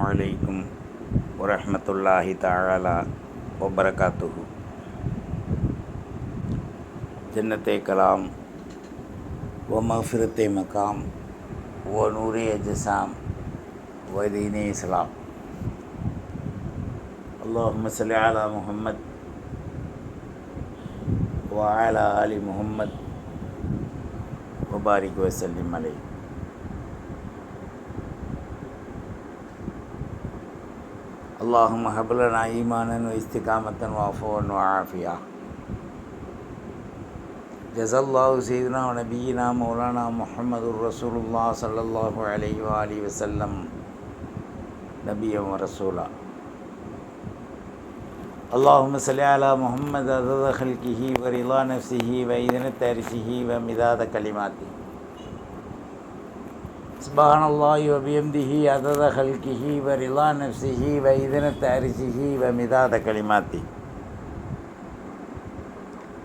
அலைக்கும் வரஹ்மத்துல்லாஹி தஆலா வபரகாத்துஹு. ஜன்னத்தே கலாம் வ மஃபிரத்தே மகாம் வ நூரே அஜ்ஸாம் வ தீனே இஸ்லாம். அல்லாஹும்ம ஸல்லி அலா முஹம்மத் வ அலா ஆலி முஹம்மத் வ பாரிக் வ ஸல்லிம் அலைஹி. அல்லாஹும்ம ஹப் லனா ஈமானன் வ இஸ்திகாமத்தன் வ அஃவன் வ ஆஃபியா. ஜஸல்லாஹு சய்யிதுனா வ நபியினா மௌலானா முஹம்மதுர் ரசூலுல்லாஹ் ஸல்லல்லாஹு அலைஹி வ ஆலிஹி வஸல்லம் நபிய்யன் வ ரசூலா. அல்லாஹும்ம ஸல்லி அலா முஹம்மத் அதத ஹல்கிஹி வ ரிலா நஃப்ஸிஹி வ இத்னத அர்ஷிஹி வ மிதாத கலிமாத்திஹி. சுப்ஹானல்லாஹி வ பிஹம்திஹி அதத ஹல்கிஹி வ ரிலா நஃப்ஸிஹி வ இத்னத அர்ஷிஹி வ மிதாத கலிமாத்திஹி.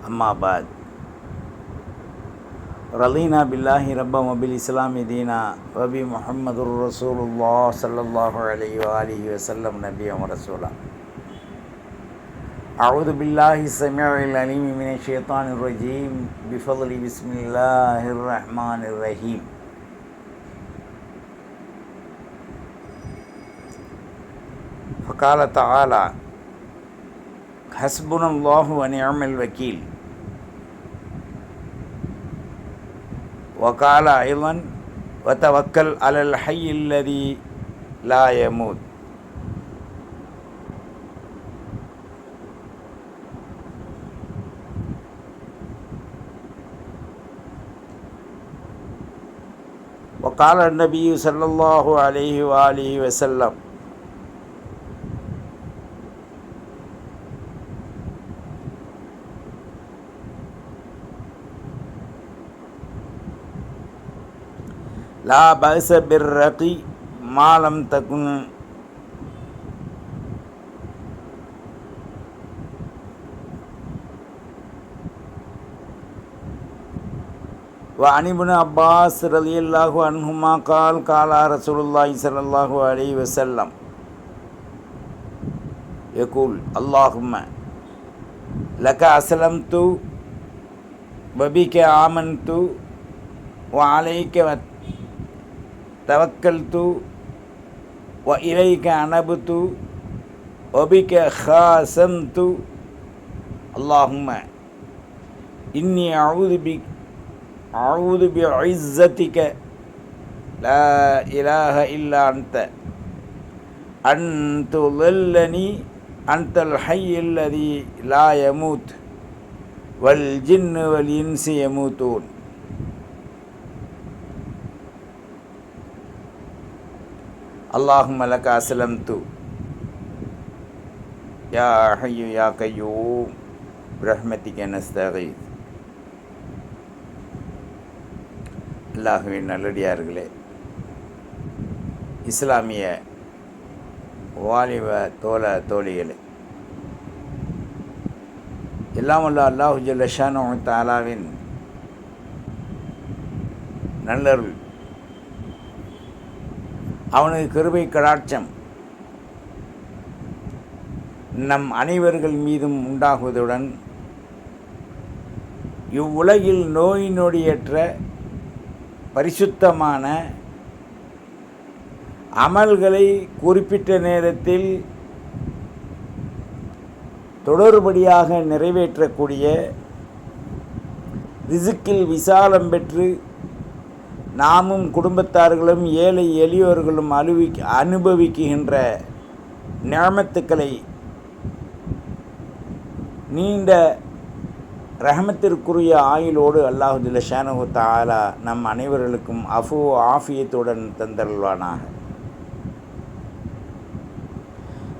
அம்மா பாத். ரலீனா பில்லாஹி ரப்பன் வ பில் இஸ்லாமி தீனா வ பி முஹம்மதுர் ரசூலுல்லாஹ் ஸல்லல்லாஹு அலைஹி வ ஆலிஹி வஸல்லம் நபிய்யன் வ ரசூலா. அஊது பில்லாஹி ஸமீஇல் அலீம் மினஷ் ஷைத்தானிர் ரஜீம். பிஃபضலி பிஸ்மில்லாஹிர் ரஹ்மானிர் ரஹீம். ஃபகால தஆலா ஹஸ்புனல்லாஹு வ நிஅமல் வக்கீல். வகால ஐலன் வதவக்கல் அலல் ஹய்யில் லதீ லா யமூத். وقال النبي صلى الله عليه وآله وسلم لا بأس بالرقي ما لم تكن وعن ابن عباس رضي الله عنهما قال قال رسول الله صلى الله عليه وسلم يقول اللهم لك أسلمت وبك آمنت وعليك توكلت وإليك أنبت وبك خاصمت اللهم إني أعوذ بعزتك لا إله إلا أنت أن تضلني أنت الحي الذي لا يموت والجن والإنس يموتون. اللهم لك أسلمت يا حي يا قيوم برحمتك نستغيث. அல்லாஹுவின் நல்லடியார்களே, இஸ்லாமிய வாலிப தோழிகளே, எல்லாம் வல்ல அல்லாஹு ஜல்ல ஷானஹு தஆலாவின் நல்லருள், அவனது கிருபை கடாட்சம் நம் அனைவர்கள் மீதும் உண்டாகுவதுடன் இவ்வுலகில் நோய் நொடியற்ற பரிசுத்தமான அமல்களை குறிப்பிட்ட நேரத்தில் தொடர்படியாக நிறைவேற்றக்கூடிய, ரிசுக்கில் விசாலம் பெற்று நாமும் குடும்பத்தார்களும் ஏழை எளியோர்களும் அனுபவிக்கின்ற நிஅமத்துக்களை நீண்ட ரஹமத்திற்குரிய ஆயுளோடு அல்லாஹு ஜல்ல ஷானஹு தஆலா நம் அனைவர்களுக்கும் ஆஃபியத்துடன் தந்தருள்வானாக.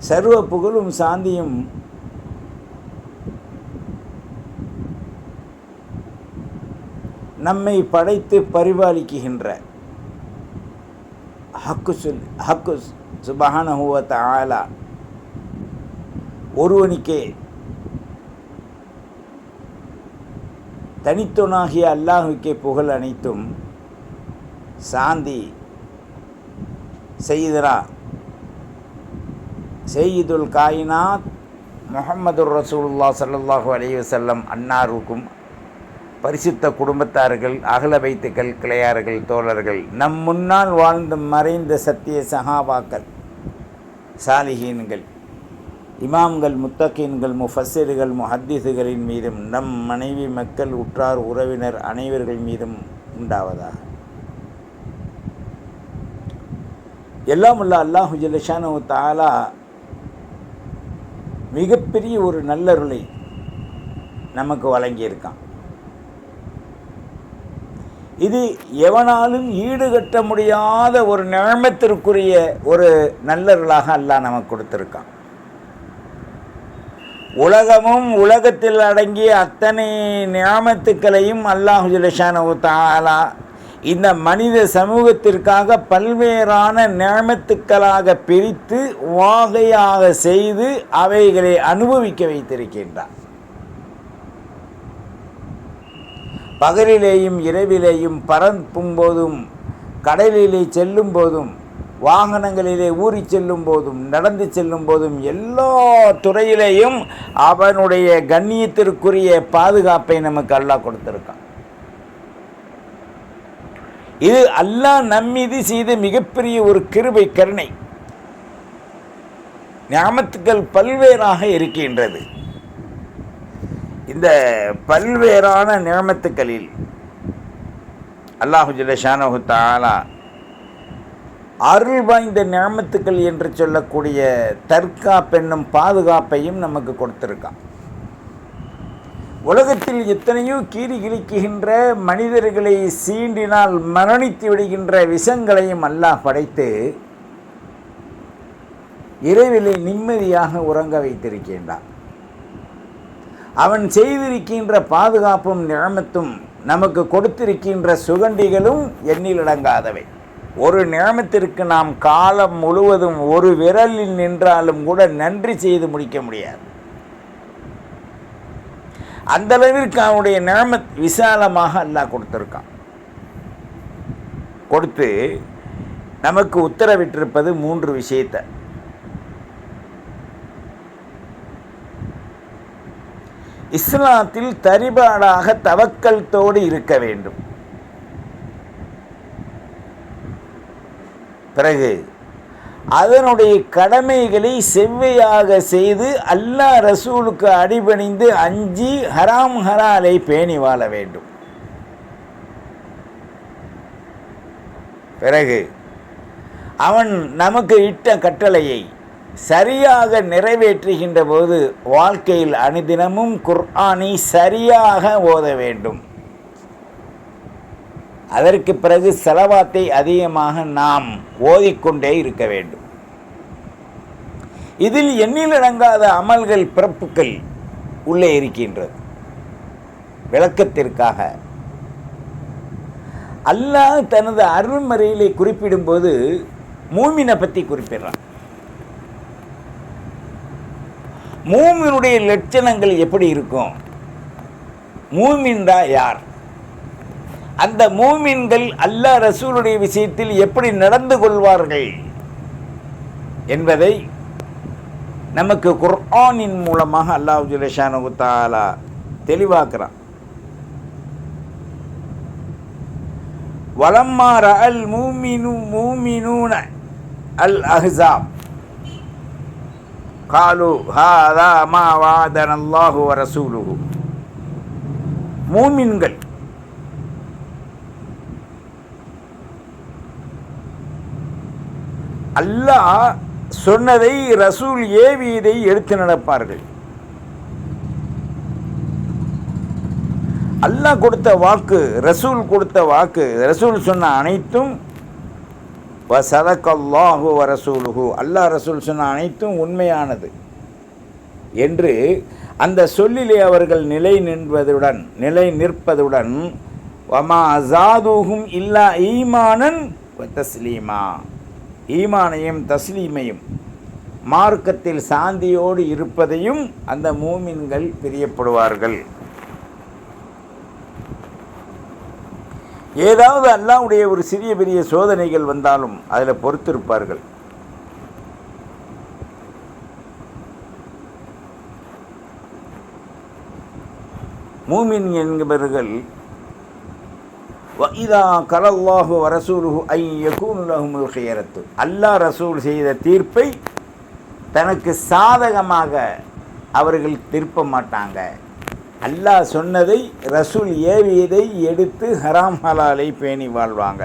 சர்வ புகழும் சாந்தியும் நம்மை படைத்து பரிபாலிக்குகின்ற ஹக்கு சுப்ஹானஹு வ தஆலா ஒருவனுக்கே தனித்தொனாகிய அல்லாஹுக்கே புகழ் அனைத்தும். சாந்தி சையதுனா சையீதுல் காயினாத் முஹம்மதுர் ரசூலுல்லாஹ் ஸல்லல்லாஹு அலைஹி வஸல்லம் அன்னாருக்கும் பரிசுத்த குடும்பத்தார்கள், அகல வைத்துக்கள், கிளையார்கள், தோழர்கள், நம் முன்னால் வாழ்ந்து மறைந்த சத்திய சஹாபாக்கள், சாலிஹீன்கள், இமாம்கள், முத்தகீன்கள், முஃபஸ்ஸிர்கள், முஹத்திஸுகளின் மீதும் நம் மனைவி, மக்கள், உற்றார், உறவினர் அனைவர்கள் மீதும் உண்டாவதாக. எல்லாம் உள்ள அல்லாஹு ஜல்ல ஷானஹு தஆலா மிகப்பெரிய ஒரு நல்லருளை நமக்கு வழங்கியிருக்கான். இது எவனாலும் ஈடுகட்ட முடியாத ஒரு நியமத்திற்குரிய ஒரு நல்லருளாக அல்லாஹ் நமக்கு கொடுத்திருக்கான். உலகமும் உலகத்தில் அடங்கிய அத்தனை நியமத்துக்களையும் அல்லாஹு ஜல்ல ஷானஹு தஆலா இந்த மனித சமூகத்திற்காக பல்வேறான நியமத்துக்களாக பிரித்து வாகையாக செய்து அவைகளை அனுபவிக்க வைத்திருக்கின்றார். பகலிலேயும் இரவிலேயும் பறக்கும் போதும், கடலிலே செல்லும் போதும், வாகனங்களிலே ஊறி செல்லும் போதும், நடந்து செல்லும் போதும், எல்லா துறையிலேயும் அவனுடைய கண்ணியத்திற்குரிய பாதுகாப்பை நமக்கு அல்லாஹ் கொடுத்திருக்கான். இது அல்லாஹ் நம்மீது செய்த மிகப்பெரிய ஒரு கிருபை, கருணை. நியமத்துக்கள் பல்வேறாக இருக்கின்றது. இந்த பல்வேறான நியமத்துக்களில் அல்லாஹு ஜல்ல ஷானஹு தஆலா அருள் வாய்ந்த நியமத்துக்கள் என்று சொல்லக்கூடிய தற்காப்பென்னும் பாதுகாப்பையும் நமக்கு கொடுத்திருக்கான். உலகத்தில் எத்தனையோ கீறி கிழிக்குகின்ற, மனிதர்களை சீண்டினால் மரணித்து விடுகின்ற விஷங்களையும் அல்லாஹ் படைத்து இரவிலே நிம்மதியாக உறங்க வைத்திருக்கின்றான். அவன் செய்திருக்கின்ற பாதுகாப்பும் நியமத்தும், நமக்கு கொடுத்திருக்கின்ற சுகண்டிகளும் எண்ணிலடங்காதவை. ஒரு நியமத்திற்கு நாம் காலம் முழுவதும் ஒரு விரலில் நின்றாலும் கூட நன்றி செய்து முடிக்க முடியாது. அந்த அளவிற்கு அவனுடைய நியமத் விசாலமாக அல்லாஹ் கொடுத்திருக்கான். கொடுத்து நமக்கு உத்தரவிட்டிருப்பது 3 விஷயத்தை. இஸ்லாத்தில் தரிபாடாக தவக்கல்தோடு இருக்க வேண்டும். பிறகு அதனுடைய கடமைகளை செவ்வையாக செய்து அல்லாஹ் ரசூலுக்கு அடிபணிந்து அஞ்சி ஹராம் ஹலாலை பேணி வாழ வேண்டும். பிறகு அவன் நமக்கு இட்ட கட்டளையை சரியாக நிறைவேற்றுகின்ற போது வாழ்க்கையில் அனுதினமும் குர்ஆனை சரியாக ஓத வேண்டும். அதற்கு பிறகு ஸலவாத்தை அதிகமாக நாம் ஓதிக்கொண்டே இருக்க வேண்டும். இதில் எண்ணிலடங்காத அமல்கள், பிறப்புகள் உள்ளே இருக்கின்றது. விளக்கத்திற்காக அல்லாஹ் தனது அருள்மறையிலே குறிப்பிடும்போது மூமினை பற்றி குறிப்பிடுறான். மூமினுடைய லட்சணங்கள் எப்படி இருக்கும்? மூமின்டா யார்? அந்த மூமின்கள் அல்லாஹ் ரசூலுடைய விஷயத்தில் எப்படி நடந்து கொள்வார்கள் என்பதை நமக்கு குர்ஆனின் மூலமாக அல்லாஹ் ஜல்ல ஷானஹு தஆலா தெளிவாக்குறான். வலம்மா ரஅல் மூமினூன அல் அஹ்ஸாப் காலு ஹாதா மா வஅதனல்லாஹு வ ரசூலுஹு. மூமின்கள் அல்லாஹ் சொன்னதை, ரசூல் ஏவியதை எடுத்து நடப்பார்கள். அல்லாஹ் கொடுத்த வாக்கு, ரசூல் கொடுத்த வாக்கு, ரசூல் சொன்ன அனைத்தும் வஸதகல்லாஹு வ ரசூலுஹு, அல்லாஹ் ரசூல் சொன்ன அனைத்தும் உண்மையானது என்று அந்த சொல்லிலே அவர்கள் நிலை நிற்பதுடன் வமா அஸாதுஹும் இல்லா ஈமானன் வ தஸ்லீமா, ஈமானையும் தஸ்லீமையும், மார்க்கத்தில் சாந்தியோடு இருப்பதையும் அந்த மூமின்கள் பிரியப்படுவார்கள். ஏதாவது அல்லாஹ்வுடைய ஒரு சிறிய பெரிய சோதனைகள் வந்தாலும் அதில் பொறுத்திருப்பார்கள். மூமின் என்பவர்கள் வஇதா கலல்லாஹு வரசூலுஹு ஐ யகூனு லஹுமுல் ഖിയറத்து, அல்லாஹ் ரசூல் செய்த தீர்ப்பை தனக்கு சாதகமாக அவர்கள் திருப்ப மாட்டாங்க. அல்லாஹ் சொன்னதை ரசூல் ஏவியதை எடுத்து ஹராம் ஹலாலை பேணி வாழ்வாங்க.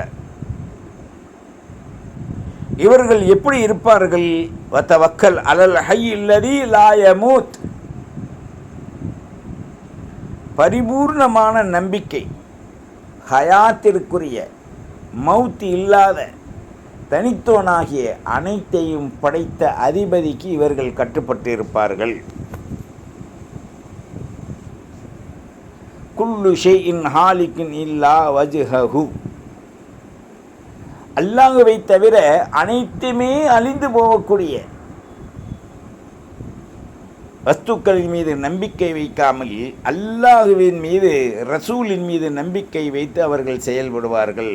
இவர்கள் எப்படி இருப்பார்கள்? வத்தவக்கல் அலல் ஹய்யில் லதீ லா யமூத், பரிபூர்ணமான நம்பிக்கை, ஹயாத்திற்குரிய மௌத் இல்லாத தனித்தோனாகிய அனைத்தையும் படைத்த அதிபதிக்கு இவர்கள் கட்டுப்பட்டு இருப்பார்கள். குல்லு ஷைஇன் ஹாலிகின் இல்லா வஜ்ஹஹு, அல்லாஹ்வை தவிர அனைத்துமே அழிந்து போகக்கூடிய வஸ்துக்களின் மீது நம்பிக்கை வைக்காமல் அல்லாஹ்வின் மீது, ரசூலின் மீது நம்பிக்கை வைத்து அவர்கள் செயல்படுவார்கள்.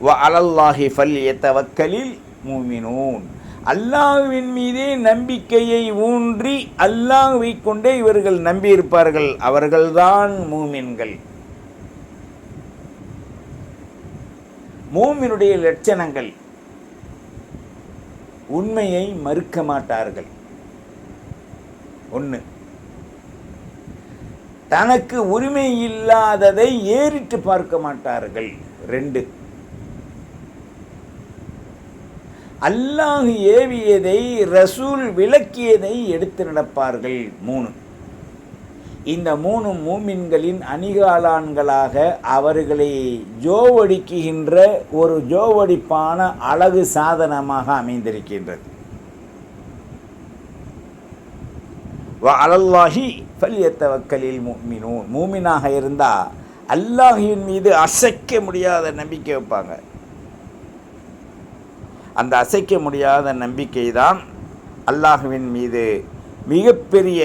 வ அலல்லாஹி ஃபல்யதவக்கலில் மூமினூன், அல்லாஹ்வின் மீதே நம்பிக்கையை ஊன்றி அல்லாஹ்வை கொண்டே இவர்கள் நம்பியிருப்பார்கள். அவர்கள்தான் மூமின்கள். மூமினுடைய லட்சணங்கள்: உண்மையை மறுக்க மாட்டார்கள். 1, தனக்கு உரிமை இல்லாததை ஏறிட்டு பார்க்க மாட்டார்கள். 2, அல்லாஹ் ஏவியதை ரசூல் விளக்கியதை எடுத்து நடப்பார்கள். 3, இந்த 3 மூமின்களின் அணிகாலான்களாக அவர்களை ஜோவடிக்குகின்ற ஒரு ஜோவடிப்பான அழகு சாதனமாக அமைந்திருக்கின்றது. வ அலல்லாஹி ஃபல்யதவக்கலில் முஃமினூன், மூமினாக இருந்தால் அல்லாஹின் மீது அசைக்க முடியாத நம்பிக்கை வைப்பாங்க. அந்த அசைக்க முடியாத நம்பிக்கை தான் அல்லாஹுவின் மீது மிகப்பெரிய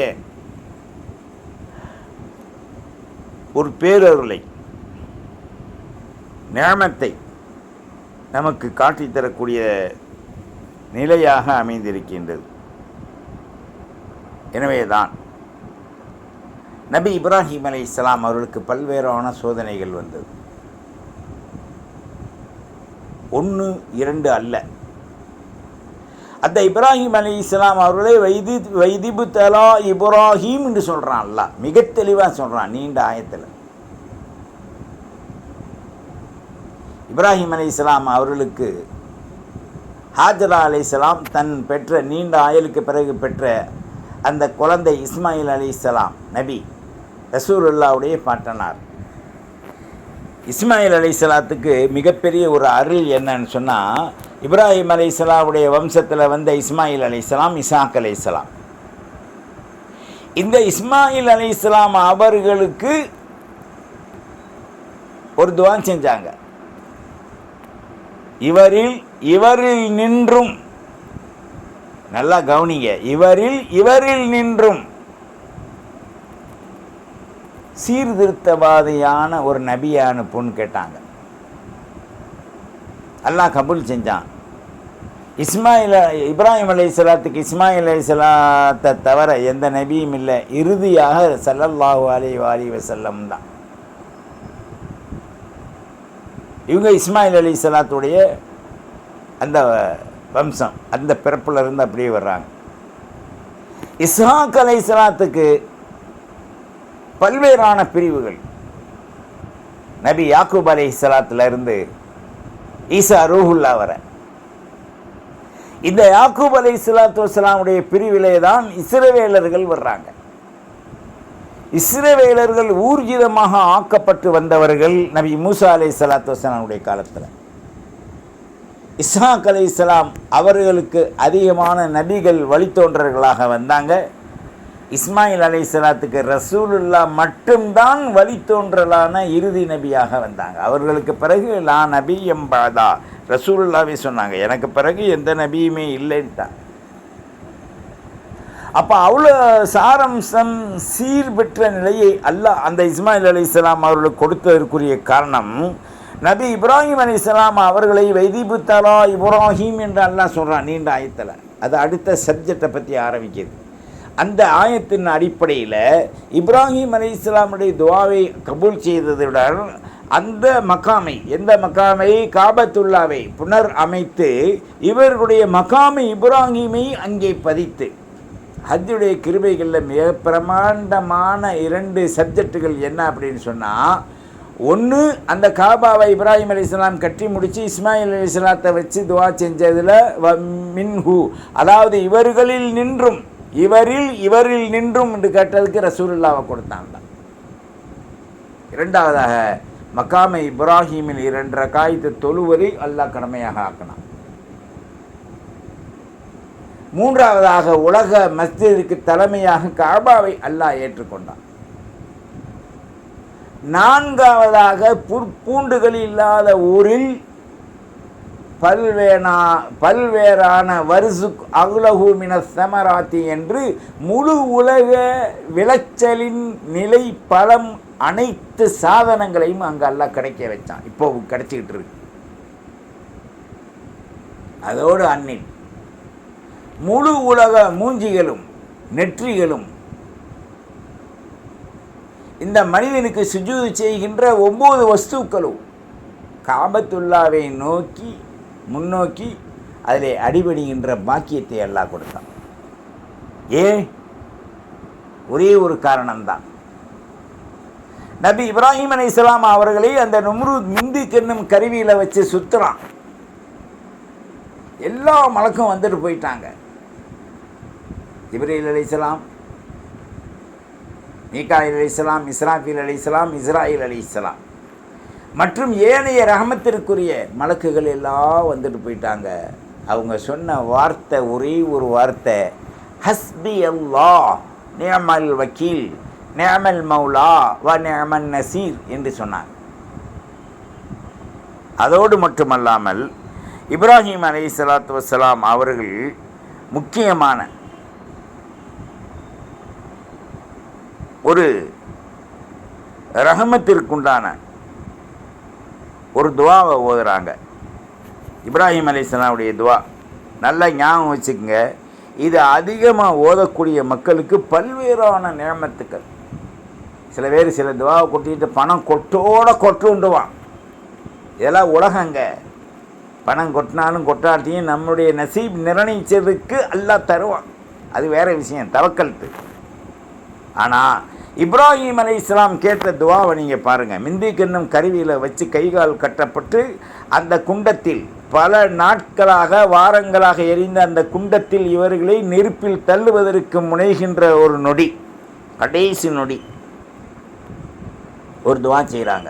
ஒரு பேரருளை, நியமத்தை நமக்கு காட்டித்தரக்கூடிய நிலையாக அமைந்திருக்கின்றது. எனவேதான் நபி இப்ராஹிம் அலைஹிஸ்ஸலாம் அவர்களுக்கு பல்வேறான சோதனைகள் வந்தது. 1, 2 அல்ல. அந்த இப்ராஹிம் அலைஹிஸ்ஸலாம் அவர்களை வைதிபு தலா இப்ராஹிம் என்று சொல்கிறான். அல்லாஹ் மிக தெளிவாக சொல்கிறான் நீண்ட ஆயத்தில். இப்ராஹிம் அலைஹிஸ்ஸலாம் அவர்களுக்கு ஹாஜரா அலைஹிஸ்ஸலாம் தன் பெற்ற நீண்ட ஆயுளுக்கு பிறகு பெற்ற அந்த குழந்தை இஸ்மாயில் அலைஹிஸ்ஸலாம் நபி ரசூலுல்லாஹ்வுடைய பாட்டனார். இஸ்மாயில் அலைஹிஸ்ஸலாத்துக்கு மிகப்பெரிய ஒரு அருள் என்னன்னு சொன்னால், இப்ராஹிம் அலைஹிஸ்ஸலாமுடைய வம்சத்தில் வந்த இஸ்மாயில் அலைஹிஸ்ஸலாம், இசாக் அலைஹிஸ்ஸலாம். இந்த இஸ்மாயில் அலைஹிஸ்ஸலாம் அவர்களுக்கு ஒரு துஆ செஞ்சாங்க. இவரில் நின்றும், நல்லா கவனிங்க, இவரில் நின்றும் சீர்திருத்தவாதியான ஒரு நபியை அனுப்புன்னு கேட்டாங்க. அல்லாஹ் கபூல் செஞ்சான். இப்ராஹிம் அலைஹிஸ்ஸலாத்துக்கு இஸ்மாயில் அலைஹிஸ்ஸலாத்தை தவிர எந்த நபியும் இல்லை. இறுதியாக ஸல்லல்லாஹு அலைஹி வஸல்லம் தான். இவங்க இஸ்மாயில் அலைஹிஸ்ஸலாத்துடைய அந்த வம்சம், அந்த பிறப்பில் இருந்து அப்படியே வர்றாங்க. இஸ்ஹாக் அலைஹிஸ்ஸலாத்துக்கு பல்வேறான பிரிவுகள். நபி யாக்கூப் அலைஹிஸ்ஸலாத்துல இருந்து ஈசா ரூஹுல்லா வர, இந்த யாக்கூப் அலைஹிஸ்ஸலாத்து வஸ்ஸலாமுடைய பிரிவிலே தான் இஸ்ரவேலர்கள் வர்றாங்க. இஸ்ரவேலர்கள் ஊர்ஜிதமாக ஆக்கப்பட்டு வந்தவர்கள் நபி மூசா அலைஹிஸ்ஸலாத்து வஸ்ஸலாமுடைய காலத்தில். இஸ்ஹாக் அலைஹிஸ்ஸலாம் அவர்களுக்கு அதிகமான நபிகள் வழித்தோன்றர்களாக வந்தாங்க. இஸ்மாயில் அலைஹிஸ்ஸலாத்துக்கு ரசூலுல்லா மட்டும்தான் வழித்தோன்றலான இறுதி நபியாக வந்தாங்க. அவர்களுக்கு பிறகு லா நபி எம்பாதா, ரசூலுல்லாவே சொன்னாங்க, எனக்கு பிறகு எந்த நபியுமே இல்லைன்ட்டான். அப்போ அவ்வளோ சாரம்சம் சீர் பெற்ற நிலையை அல்லாஹ் அந்த இஸ்மாயில் அலைஹிஸ்ஸலாம் அவர்களுக்கு கொடுத்ததற்குரிய காரணம், நபி இப்ராஹிம் அலைஹிஸ்ஸலாம் அவர்களை வைதிபு தலா இப்ராஹிம் என்று அல்லாஹ் சொல்கிறான் நீண்ட ஆயத்தில். அது அடுத்த சப்ஜெக்டை பற்றி ஆரம்பிக்குது. அந்த ஆயத்தின் அடிப்படையில் இப்ராஹிம் அலைஹிஸ்ஸலாமுடைய துஆவை கபூல் செய்ததுடன் அந்த மக்காமை, எந்த மக்காமை, காபத்துல்லாவை புனர் அமைத்து இவர்களுடைய மக்காமை இப்ராஹிமை அங்கே பதித்து, ஹஜ்ஜுடைய கிருபைகளில் மிக பிரமாண்டமான 2 சப்ஜெக்டுகள் என்ன அப்படின்னு சொன்னால், ஒன்று அந்த காபாவை இப்ராஹிம் அலைஹிஸ்ஸலாம் கட்டி முடித்து இஸ்மாயில் அலைஹிஸ்ஸலாத்தை வச்சு துவா செஞ்சதில் மின்ஹு, அதாவது இவரில் நின்றும் என்று கேட்டதுக்கு ரசூலுல்லாவை கொடுத்தாங்க. இரண்டாவதாக மக்காமை இப்ராஹிமில் 2 ரகாயத்தை தொழுவதை அல்லாஹ் கடமையாக ஆக்கினான். மூன்றாவதாக உலக மஸ்ஜிதிற்கு தலைமையாக காபாவை அல்லாஹ் ஏற்றுக்கொண்டான். நான்காவதாக புற்பூண்டுகள் இல்லாத ஊரில் பல்வேறான வருசுக் அகுலஹு மினஸ் ஸமராத்தி என்று முழு உலக விளைச்சலின் நிலை பழம் அனைத்து சாதனங்களையும் அங்கே அல்லாஹ் கிடைக்க வச்சான். இப்போ கிடைச்சிக்கிட்டு இருக்கு. அதோடு அன்னில் முழு உலக மூஞ்சிகளும் நெற்றிகளும் இந்த மனிதனுக்கு சுஜூது செய்கின்ற 9 வஸ்துக்களும் காபத்துல்லாவை முன்னோக்கி அதிலே அடிபடுகின்ற பாக்கியத்தை அல்லாஹ் கொடுத்தான். ஏன்? ஒரே ஒரு காரணம்தான். நபி இப்ராஹிம் அலைஹிஸ்ஸலாம் அவர்களை அந்த நும்ரூத் மிந்துக் என்னும் கருவியில் வச்சு சுற்றுறான். எல்லா மலக்கும் வந்துட்டு போயிட்டாங்க. ஜிப்ரீல் அலைஹிஸ்ஸலாம், மீகாயில் அலைஹிஸ்ஸலாம், இஸ்ராஃபீல் அலைஹிஸ்ஸலாம், இஸ்ராயில் அலைஹிஸ்ஸலாம் மற்றும் ஏனைய ரஹமத்திற்குரிய மலக்குகள் எல்லாம் வந்துட்டு போயிட்டாங்க. அவங்க சொன்ன வார்த்தை ஒரே ஒரு வார்த்தை, ஹஸ்பி அல்லாஹ் நிஅமல் வக்கீல் நிஅமல் மௌலா வ நிஅமன் நசீர் என்று சொன்னார். அதோடு மட்டுமல்லாமல் இப்ராஹிம் அலைஹிஸ்ஸலாத்து வஸ்ஸலாம் அவர்கள் முக்கியமான ஒரு ரஹமத்திற்குண்டான ஒரு துவாவை ஓதுறாங்க. இப்ராஹிம் அலைஹிஸ்ஸலாமுடைய துவா நல்லா ஞாபகம் வச்சுக்கோங்க. இது அதிகமாக ஓதக்கூடிய மக்களுக்கு பல்வேறான நியமத்துக்கள். சில பேர் சில துவாவை கொட்டிட்டு பணம் கொட்டுண்டுவான். இதெல்லாம் உலகங்க. பணம் கொட்டினாலும் கொட்டாட்டியும் நம்முடைய நசீப் நிர்ணயிச்சதுக்கு அல்லாஹ் தருவான். அது வேறு விஷயம், தவக்கல்த்து. ஆனால் இப்ராஹிம் அலைஹிஸ்ஸலாம் கேட்ட துவாவை நீங்கள் பாருங்கள். மிந்துக் என்னும் கருவியில் வச்சு கைகால் கட்டப்பட்டு அந்த குண்டத்தில் பல நாட்களாக வாரங்களாக எரிந்த அந்த குண்டத்தில் இவர்களை நெருப்பில் தள்ளுவதற்கு முனைகின்ற ஒரு நொடி, கடைசி நொடி ஒரு துவா செய்கிறாங்க.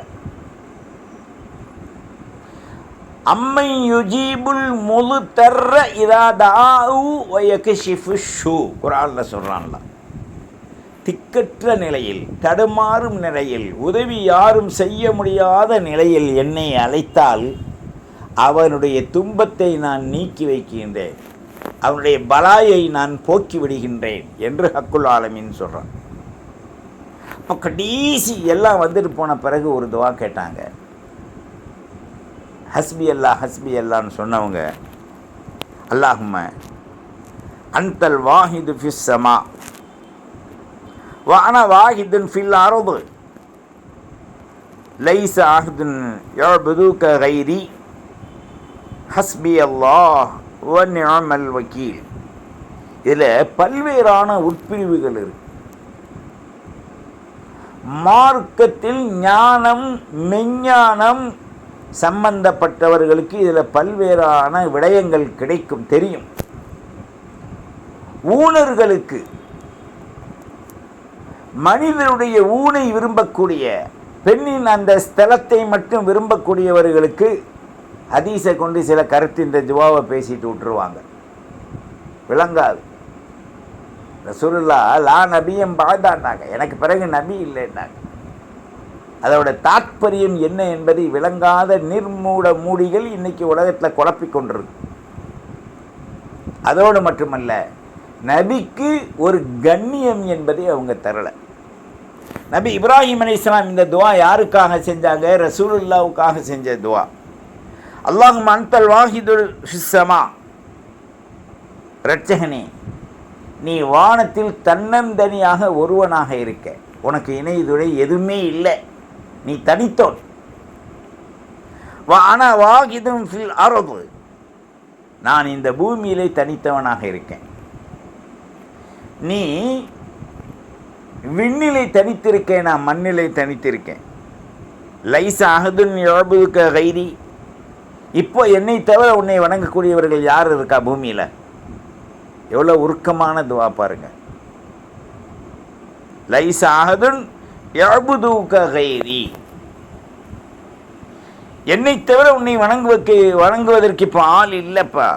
அம்மை யுஜீபுல் முழு தர்ற இதாதாவு வயகிஷிஃபு ஷூ, குர்ஆனில் சொல்கிறான்ல. திக்கற்ற நிலையில், தடுமாறும் நிலையில், உதவி யாரும் செய்ய முடியாத நிலையில் என்னை அழைத்தால் அவனுடைய துன்பத்தை நான் நீக்கி வைக்கின்றேன், அவனுடைய பலாயை நான் போக்கி விடுகின்றேன் என்று ஹக்குல் ஆலமீன் சொல்கிறான். அப்போ கடைசி எல்லாம் வந்துட்டு போன பிறகு ஒரு துவா கேட்டாங்க. ஹஸ்பி அல்லான்னு சொன்னவங்க, அல்லாஹும்ம அன்தல் வாஹிது ஃபிஸ் ஸமா وأنا واحد في الأرض ليس أحد يعبدك غيري حسبي الله ونعم الوكيل. இதில் பல்வேறான உட்பிரிவுகள் இருக்கு. மார்க்கத்தில் ஞானம் மெஞ்ஞானம் சம்பந்தப்பட்டவர்களுக்கு இதில் பல்வேறான விடயங்கள் கிடைக்கும், தெரியும். ஊனர்களுக்கு, மனிதனுடைய ஊனை விரும்பக்கூடிய, பெண்ணின் அந்த ஸ்தலத்தை மட்டும் விரும்பக்கூடியவர்களுக்கு ஹதீஸை கொண்டு சில கருத்து இந்த துவாவை பேசிட்டு விட்டுருவாங்க, விளங்காது. ரசூலுல்லாஹ் லா நபியம் பாதாண்டாங்க, எனக்கு பிறகு நபி இல்லைன்னாங்க. அதோட தாத்பரியம் என்ன என்பதை விளங்காத மூடிகள் இன்னைக்கு உலகத்தில் குழப்பிக்கொண்டிருக்கு. அதோடு மட்டுமல்ல, நபிக்கு ஒரு கண்ணியம் என்பதை அவங்க தரலை. நபி இப்ராஹிம் அலைஹிஸ்ஸலாம் இந்த துவா யாருக்காக செஞ்சாங்க? ரசூலுல்லாவுக்காக செஞ்ச துவா. அல்லாஹும்ம அன்தல் வாஹிதுல் ஃபிஸ் ஸமா, இரட்சகனே நீ வானத்தில் தன்னந்தனியாக ஒருவனாக இருக்க, உனக்கு இணை துணை எதுவுமே இல்லை, நீ தனித்தோன். ஆனா வாகிதும் ஃபில் அர்து, நான் இந்த பூமியிலே தனித்தவனாக இருக்கேன். நீ விண்ணிலை தனித்திருக்கேன், நான் மண்ணிலை தனித்திருக்கேன். லைச அஹதுன் யஅபுதுக கைரி, இப்போ என்னை தவிர உன்னை வணங்கக்கூடியவர்கள் யார் இருக்கா பூமியில்? எவ்வளோ உருக்கமான துவா பாருங்க. லைச அஹதுன் யஅபுதுக கைரி, என்னை தவிர உன்னை வணங்குவதற்கு இப்போ ஆள் இல்லைப்பா.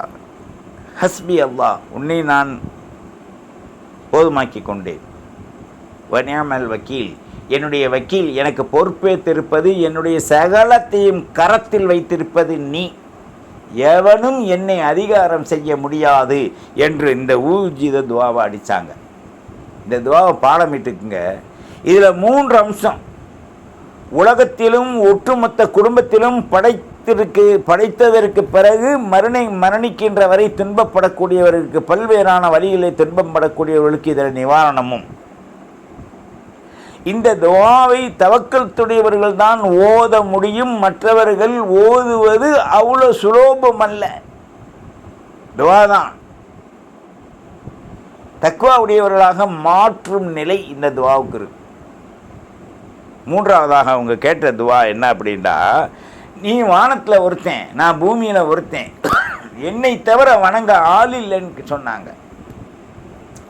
ஹஸ்பி அல்லாஹ், உன்னை நான் போதுமாக்கி கொண்டேன். வனிஅமல் வக்கீல், என்னுடைய வக்கீல், எனக்கு பொறுப்பேற்றிருப்பது, என்னுடைய சகலத்தையும் கரத்தில் வைத்திருப்பது நீ. எவனும் என்னை அதிகாரம் செய்ய முடியாது என்று இந்த ஊர்ஜித துவாவை அடித்தாங்க. இந்த துவாவை பாடமிட்டுக்குங்க. இதில் 3 அம்சம். உலகத்திலும் ஒட்டுமொத்த குடும்பத்திலும் படைத்ததற்கு பிறகு மரணிக்கின்ற வரை துன்பப்படக்கூடியவர்களுக்கு, பல்வேறான வழிகளில் துன்பம் படக்கூடியவர்களுக்கு இதில் நிவாரணமும். இந்த துவாவை தவக்கல்துடையவர்கள் தான் ஓத முடியும், மற்றவர்கள் ஓதுவது அவ்வளோ சுலோபம் அல்ல. துவா தான் தக்வா உடையவர்களாக மாற்றும் நிலை இந்த துவாவுக்கு இருக்கு. 3ஆவதாக அவங்க கேட்ட துவா என்ன அப்படின்னா, நீ வானத்தில் ஒருத்தன், நான் பூமியில் ஒருத்தன், என்னை தவிர வணங்க ஆள் இல்லைன்னு சொன்னாங்க.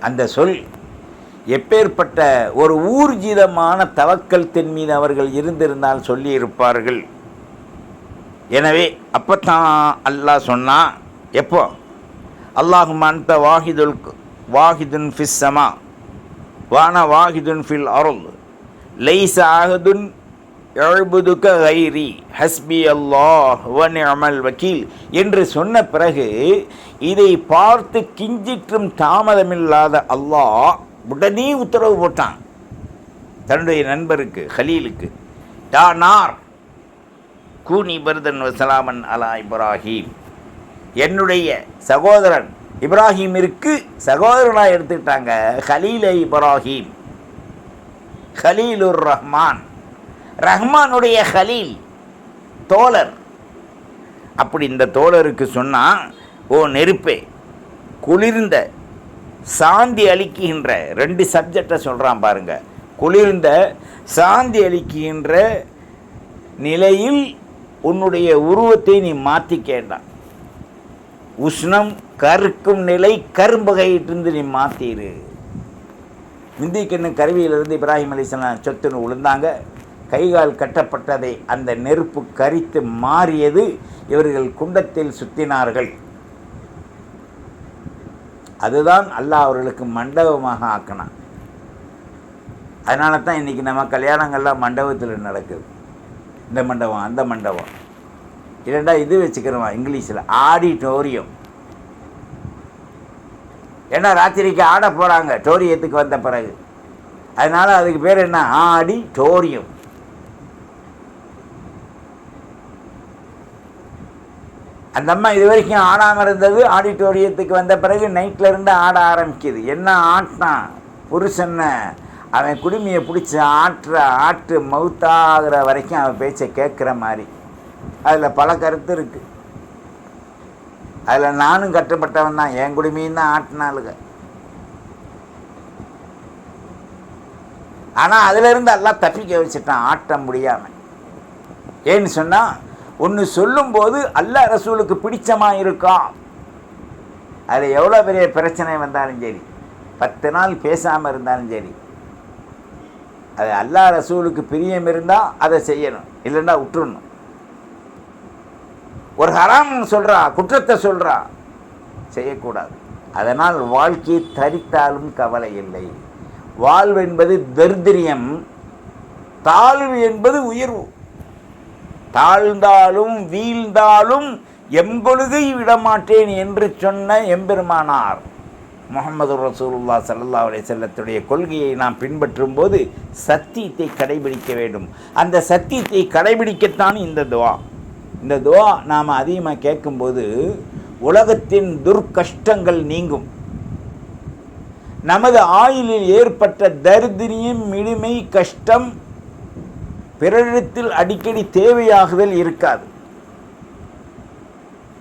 அந்த சொல் எப்பேற்பட்ட ஒரு ஊர்ஜிதமான தவக்கல்த்தின் மீது அவர்கள் இருந்திருந்தால் சொல்லியிருப்பார்கள். எனவே அப்பத்தான் அல்லாஹ் சொன்னான், எப்போ? அல்லாஹும்ம அன்த வாஹிதுன் ஃபிஸ் ஸமா வான வாஹிதுன் ஃபில் அர்த் லைஸ அஹதுன் யஅபுதுக கைரி ஹஸ்பி அல்லாஹ் வ நிஅமல் வக்கீல் என்று சொன்ன பிறகு இதை பார்த்து கிஞ்சிற்றும் தாமதமில்லாத அல்லாஹ் உடனே உத்தரவு போட்டான் தன்னுடைய நண்பருக்கு, ஹலீலுக்கு. யா நார் கூனி பர்தன் வசலாமன் அலா இப்ராஹீம், என்னுடைய சகோதரன் இப்ராஹீமிற்கு சகோதரனாக எடுத்துக்கிட்டாங்க ஹலீலை இப்ராஹீம், ஹலீலுர் ரஹ்மான், ரஹ்மானுடைய ஹலீல், தோழர். அப்படி இந்த தோழருக்கு சொன்னால், ஓ நெருப்பே, குளிர்ந்த சாந்தி அளிக்கின்ற 2 சப்ஜெக்டை சொல்கிறான் பாருங்க. குளிர்ந்த சாந்தி அளிக்கின்ற நிலையில் உன்னுடைய உருவத்தை நீ மாற்றிக்கேண்டான். உஷ்ணம் கருக்கும் நிலை கரும்பகையிட்டிருந்து நீ மாற்றிடு. மிந்திக்கண்ணு கருவியிலிருந்து இப்ராஹிம் அலைஹிஸ்ஸலாம் சொத்துன்னு விழுந்தாங்க. கைகால் கட்டப்பட்டதை அந்த நெருப்பு கரித்து மாறியது. இவர்கள் குண்டத்தில் சுற்றினார்கள். அதுதான் அல்லாஹ் அவர்களுக்கு மண்டபமாக ஆக்கினான். அதனால தான் இன்றைக்கி நம்ம கல்யாணங்கள்லாம் மண்டபத்தில் நடக்குது. இந்த மண்டபம் அந்த மண்டபம் இல்லைண்டா இது வச்சுக்கிறோமா இங்கிலீஷில் ஆடிட்டோரியம். ஏன்னா ராத்திரிக்கு ஆட போகிறாங்க டோரியத்துக்கு வந்த பிறகு, அதனால் அதுக்கு பேர் என்ன? ஆடிட்டோரியம். அந்த அம்மா இது வரைக்கும் ஆடாமல் இருந்தது, ஆடிட்டோரியத்துக்கு வந்த பிறகு நைட்டில் இருந்து ஆட ஆரம்பிக்குது. என்ன ஆட்டினான் புருஷனை, அவன் குடுமையை பிடிச்சி ஆட்டு மவுத்தாகிற வரைக்கும் அவன் பேச்சை கேட்குற மாதிரி. அதில் பல கருத்து இருக்குது. அதில் நானும் கட்டுப்பட்டவன் தான், என் குடுமையும் தான் ஆட்டினாளுங்க. ஆனால் அதிலிருந்து எல்லாம் தப்பிக்க வச்சுட்டான் ஆட்ட முடியாமல். ஏன்னு சொன்னால், ஒன்று சொல்லும்போது அல்லாஹ் ரசூலுக்கு பிடிச்சமாக இருக்கா, அதில் எவ்வளோ பெரிய பிரச்சனை வந்தாலும் சரி, 10 நாள் பேசாமல் இருந்தாலும் சரி, அது அல்லாஹ் ரசூலுக்கு பிரியம் இருந்தால் அதை செய்யணும், இல்லைன்னா விட்டுறணும். ஒரு ஹராம் சொல்கிறா, குற்றத்தை சொல்கிறா, செய்யக்கூடாது. அதனால் வாழ்க்கையை தரித்தாலும் கவலை இல்லை. வாழ்வு என்பது தரித்திரியம், தாழ்வு என்பது உயர்வு. தாழ்ந்தாலும் வீழ்ந்தாலும் எம்பொழுதை விடமாட்டேன் என்று சொன்ன எம்பெருமானார் முஹம்மது ரசூலுல்லாஹ் ஸல்லல்லாஹு அலைஹி வஸல்லத்துடைய கொள்கையை நாம் பின்பற்றும் போது சத்தியத்தை கடைபிடிக்க வேண்டும். அந்த சத்தியத்தை கடைபிடிக்கத்தான் இந்த துவா. இந்த துவா நாம் அதிகமாக கேட்கும்போது உலகத்தின் துர்க்கஷ்டங்கள் நீங்கும். நமது ஆயுளில் ஏற்பட்ட தரித்திரியம், மிடுமை, கஷ்டம், பிறரிடத்தில் அடிக்கடி தேவையாகுதல் இருக்காது.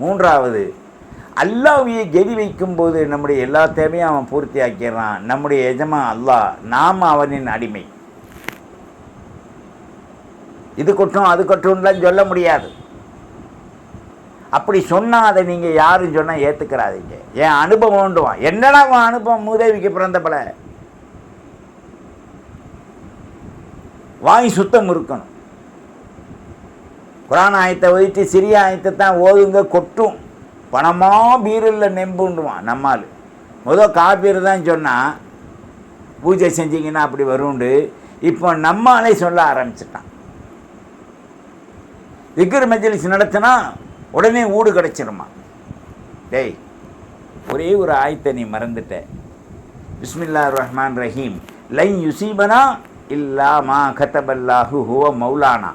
மூன்றாவது, அல்லாஹ்வை கெதி வைக்கும்போது நம்முடைய எல்லா தேவையும் அவன் பூர்த்தி ஆக்கிடுறான். நம்முடைய எஜமான் அல்லாஹ், நாம் அவனின் அடிமை. இது கொட்டும் அது கொட்டும்லாம் சொல்ல முடியாது. அப்படி சொன்னால் அதை நீங்கள் யாரும் சொன்னால் ஏற்றுக்கிறாதீங்க. என் அனுபவம் உண்டுவான். என்னடா அவன் அனுபவம்? மூதேவிக்கு பிறந்தப்பல வாய் சுத்தம் இருக்கணும். குரான் ஆயத்தை ஓதிட்டு சிறிய ஆயத்தை தான் ஓதுங்க, கொட்டும். பணமாக பீரில் நெம்புண்டுவான். நம்மால் காப்பீர் தான் சொன்னால் பூஜை செஞ்சிங்கன்னா அப்படி வருண்டு. இப்போ நம்மாலே சொல்ல ஆரம்பிச்சிட்டான். திக்ர் மஜ்லிஸ் நடத்தினா உடனே ஊடு கிடச்சிருமா. டேய், ஒரே ஒரு ஆயத்தை நீ மறந்துட்ட. பிஸ்மில்லாஹிர் ரஹ்மான் ரஹீம், லைன் யுசீபனா இல்லா மா கதபல்லாஹு ஹுவ மௌலானா.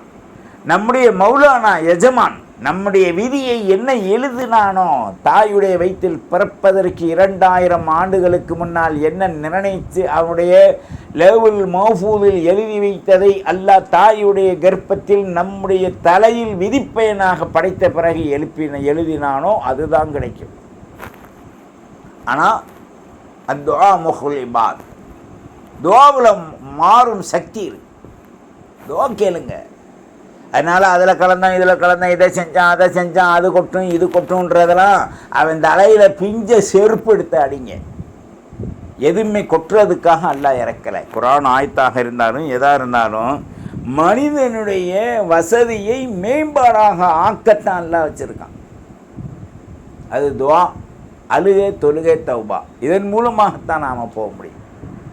நம்முடைய மௌலானா எஜமான் நம்முடைய விதியை என்ன எழுதினானோ, தாயுடைய வயிற்றில் பிறப்பதற்கு 2000 ஆண்டுகளுக்கு முன்னால் என்ன நிர்ணயித்து அவனுடைய லெவல் மௌஃபூலில் எழுதி வைத்ததை அல்லாஹ் தாயுடைய கர்ப்பத்தில் நம்முடைய தலையில் விதிப்பயனாக படைத்த பிறகு எழுதினானோ அதுதான் கிடைக்கும். ஆனால் அத்துஆ முஹ்ல் இபாத், துஆவில் மாறும் சக்தி இருக்கு. துஆ கேளுங்க. அதனால் அதில் கலந்தான் இதில் கலந்தான், இதை செஞ்சான் அதை செஞ்சான், அது கொட்டும் இது கொட்டுன்றதெல்லாம் அவன் தலையில் பிஞ்ச செருப்பு எடுத்து அடிங்க. எதுவுமே கொட்டுறதுக்காக அல்லாஹ் இறக்கலை. குரான் ஆயத்தாக இருந்தாலும் எதாக இருந்தாலும் மனிதனுடைய வசதியை மேம்பாடாக ஆக்கத்தான் அல்லாஹ் வச்சுருக்கான். அது துஆ, அழுகை, தொழுகை, தௌபா. இதன் மூலமாகத்தான் நாம் போக முடியும்.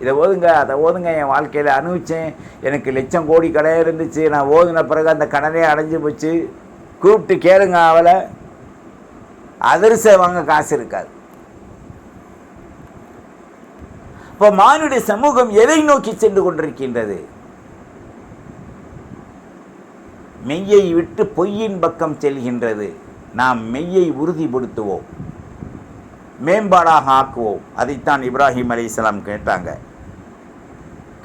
இதை ஓதுங்க அதை ஓதுங்க. என் வாழ்க்கையில் அனுபவித்தேன். எனக்கு லட்சம் கோடி கடை இருந்துச்சு. நான் ஓதுன பிறகு அந்த கடனே அடைஞ்சு போச்சு. கூப்பிட்டு கேளுங்க அவளை. அதிர்சை வாங்க காசு இருக்காது. இப்போ மானுடைய சமூகம் எதை நோக்கி சென்று கொண்டிருக்கின்றது? மெய்யை விட்டு பொய்யின் பக்கம் செல்கின்றது. நாம் மெய்யை உறுதிப்படுத்துவோம், மேம்பாடாக ஆக்குவோம். அதைத்தான் இப்ராஹிம் அலைஹிஸ்ஸலாம் கேட்டாங்க.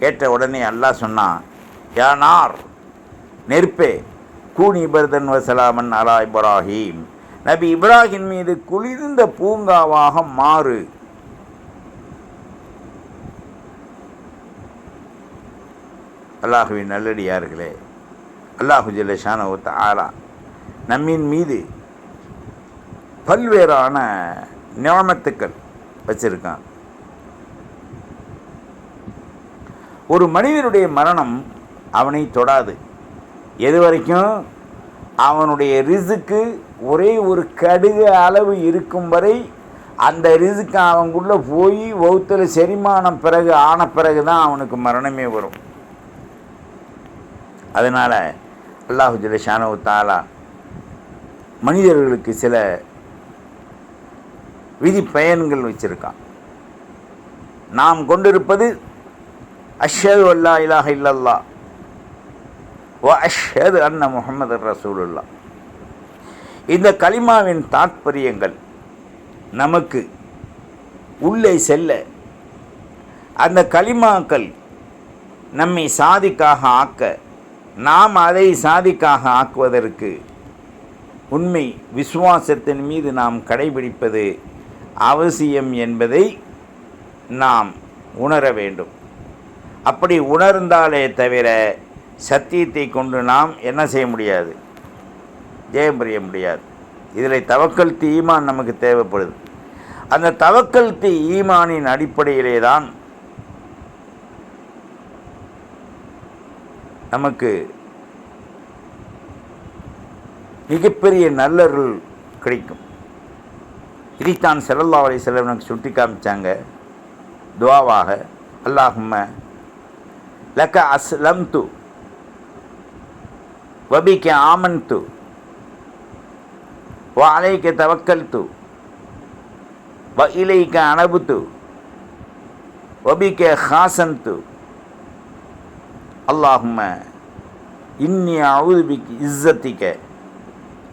கேட்ட உடனே அல்லாஹ் சொன்னான், யானார், நெருப்பே, கூனி பர்தன் வசலாமன் அலா இப்ராஹிம், நபி இப்ராஹிம் மீது குளிர்ந்த பூங்காவாக மாறு. அல்லாஹுவின் நல்லடியார்களே, அல்லாஹு ஜல்ல ஷானஹு வ தஆலா நம்மின் மீது பல்வேறான நியமத்துக்கள் வச்சிருக்கான். ஒரு மனிதனுடைய மரணம் அவனை தொடாது. எது வரைக்கும் அவனுடைய ரிசுக்கு ஒரே ஒரு கடுகு அளவு இருக்கும் வரை அந்த ரிசுக்கு அவனுக்குள்ளே போய் வௌத்தில் செரிமானம் பிறகு ஆன பிறகு தான் அவனுக்கு மரணமே வரும். அதனால் அல்லாஹு ஜல்ல ஷானஹு வ தஆலா மனிதர்களுக்கு சில விதி பயன்கள் வச்சிருக்கான். நாம் கொண்டிருப்பது அஷ்ஹது அல்லா இலாஹ இல்லல்லாஹ் வ அஷ்ஹது அன்ன முஹம்மது ரசூலுல்லாஹ். இந்த கலிமாவின் தாத்பரியங்கள் நமக்கு உள்ளே செல்ல, அந்த கலிமாக்கள் நம்மை சாதிக்காக ஆக்க, நாம் அதை சாதிக்காக ஆக்குவதற்கு உண்மை விசுவாசத்தின் மீது நாம் கடைபிடிப்பது அவசியம் என்பதை நாம் உணர வேண்டும். அப்படி உணர்ந்தாலே தவிர சத்தியத்தை கொண்டு நாம் என்ன செய்ய முடியாது? ஜெயம் பெற முடியாது. இதில் தவக்கல்தி ஈமான் நமக்கு தேவைப்படுது. அந்த தவக்கல்தி ஈமானின் அடிப்படையிலே தான் நமக்கு மிகப்பெரிய நல்லருள் கிடைக்கும். இதைத்தான் ஸல்லல்லாஹு அலைஹி வஸல்லம் எனக்கு சுட்டி காமிச்சாங்க துஆவாக. அல்லாஹும்ம லக அஸ்லம்து வபிக ஆமன்து வ அலைக தவக்கல்து வ இலைக அனபுது வபிக ஹாசன்து அல்லாஹும்ம இன்னி அஊது பிக் இஸ்ஸத்திக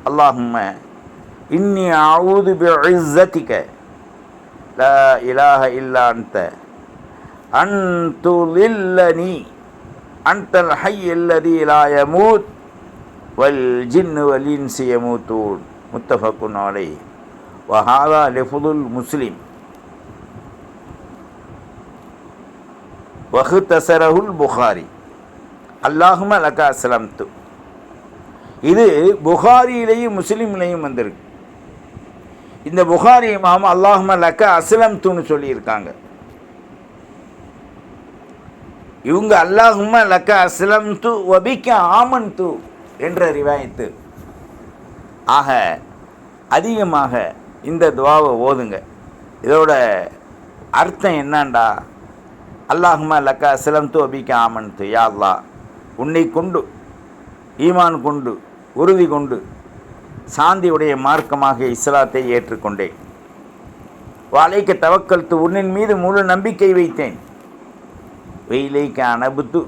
அல்லாஹும்ம இன்னி அஊது பிஇஸ்ஸத்திக லா இலாஹ இல்லா அன்த அன் துலில்லனி அன்தல் ஹய்ய் அல்லதி லா யமூத் வல் ஜின்னு வல் இன்சி யமூத்தூன் முத்தஃபக்குன் அலைஹி வ ஹாதா லஃதுல் முஸ்லிம் வஹ்தஸரஹுல் புகாரி அல்லாஹும்ம லக அஸ்லம்து. இது புகாரியிலேயும் முஸ்லீம்லேயும் வந்திருக்கு. இந்த புகாரி இமாம் அல்லாஹும்ம லக்க அஸ்லம்துன்னு சொல்லியிருக்காங்க. இவங்க அல்லாஹும்ம லக்க அஸ்லம்து வபிக்க ஆமன்து என்ற ரிவாயத்து. ஆக அதிகமாக இந்த துவாவை ஓதுங்க. இதோட அர்த்தம் என்னண்டா, அல்லாஹும்ம லக்க அஸ்லம்து வபிக்க ஆமன்து, யா அல்லாஹ் உன்னை கொண்டு ஈமான் கொண்டு உறுதி கொண்டு சாந்தியுடைய மார்க்கமாக இஸ்லாத்தை ஏற்றுக்கொண்டேன். வாழைக்க தவக்கல்த்து உன்னின் மீது முழு நம்பிக்கை வைத்தேன். வெயிலைக்க அனபுத்து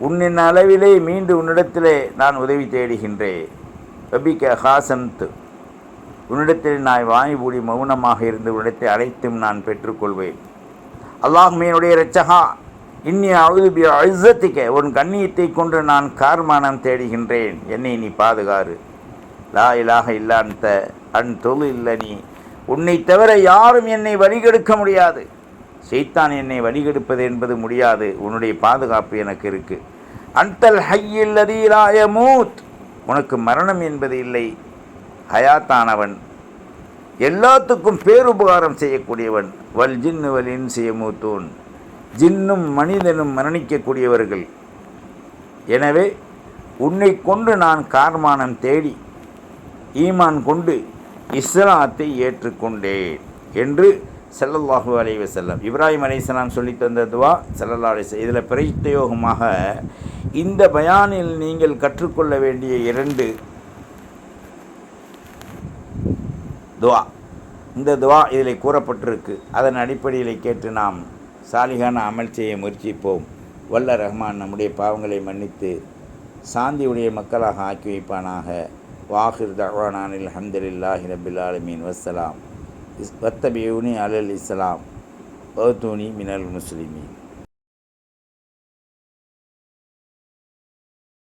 உன்னின் அளவிலே மீண்டு உன்னிடத்திலே நான் உதவி தேடுகின்றேன். ரபிக்க ஹாசம்து உன்னிடத்தில் நான் வாய் மூடி மௌனமாக இருந்து உன்னிடத்தை அனைத்தும் நான் பெற்றுக்கொள்வேன். அல்லாஹும் என்னுடைய இரட்சகா, இன்னி அவுதுபி அழுத்தத்திக்க உன் கண்ணியத்தை கொண்டு நான் கார்மானம் தேடுகின்றேன். என்னை நீ பாதுகாரு. லா இலாஹ இல்லா அன்த அன் தொழு இல்லனி உன்னை தவிர யாரும் என்னை வழிகெடுக்க முடியாது. ஷைத்தான் என்னை வழிகெடுப்பது என்பது முடியாது. உன்னுடைய பாதுகாப்பு எனக்கு இருக்கு. அன்தல் ஹய்ய் அல்லதி லா யமூத் உனக்கு மரணம் என்பது இல்லை. ஹயாத்தானவன், எல்லாத்துக்கும் பேருபகாரம் செய்யக்கூடியவன். வல் ஜின்னு வல் இன்சி யமூத்தூன் ஜின்னும் மனிதனும் மரணிக்கக்கூடியவர்கள். எனவே உன்னை கொண்டு நான் கார்மானம் தேடி ஈமான் கொண்டு இஸ்லாத்தை ஏற்றுக்கொண்டேன் என்று ஸல்லல்லாஹு அலைஹி வஸல்லம் இப்ராஹிம் அலைஹிஸ்ஸலாம் சொல்லி தந்த துவா ஸல்லல்லாஹு அலைஹி வஸல்லம். இதில் பிரயோகமாக இந்த பயானில் நீங்கள் கற்றுக்கொள்ள வேண்டிய 2 துவா, இந்த துவா இதில் கூறப்பட்டிருக்கு. அதன் அடிப்படையில் கேட்டு நாம் சாலிகான அமல் செய்ய முயற்சிப்போம். வல்ல ரஹ்மான் நம்முடைய பாவங்களை மன்னித்து சாந்தியுடைய மக்களாக ஆக்கி வைப்பானாக. வாஹிர் தஅவானானில் அல்ஹம்துலில்லாஹி ரப்பில் ஆலமீன். வஸ்ஸலாம். வத்தபியூனி அலல் இஸ்லாம் வஅத்தூனி மினல் முஸ்லிமீன்.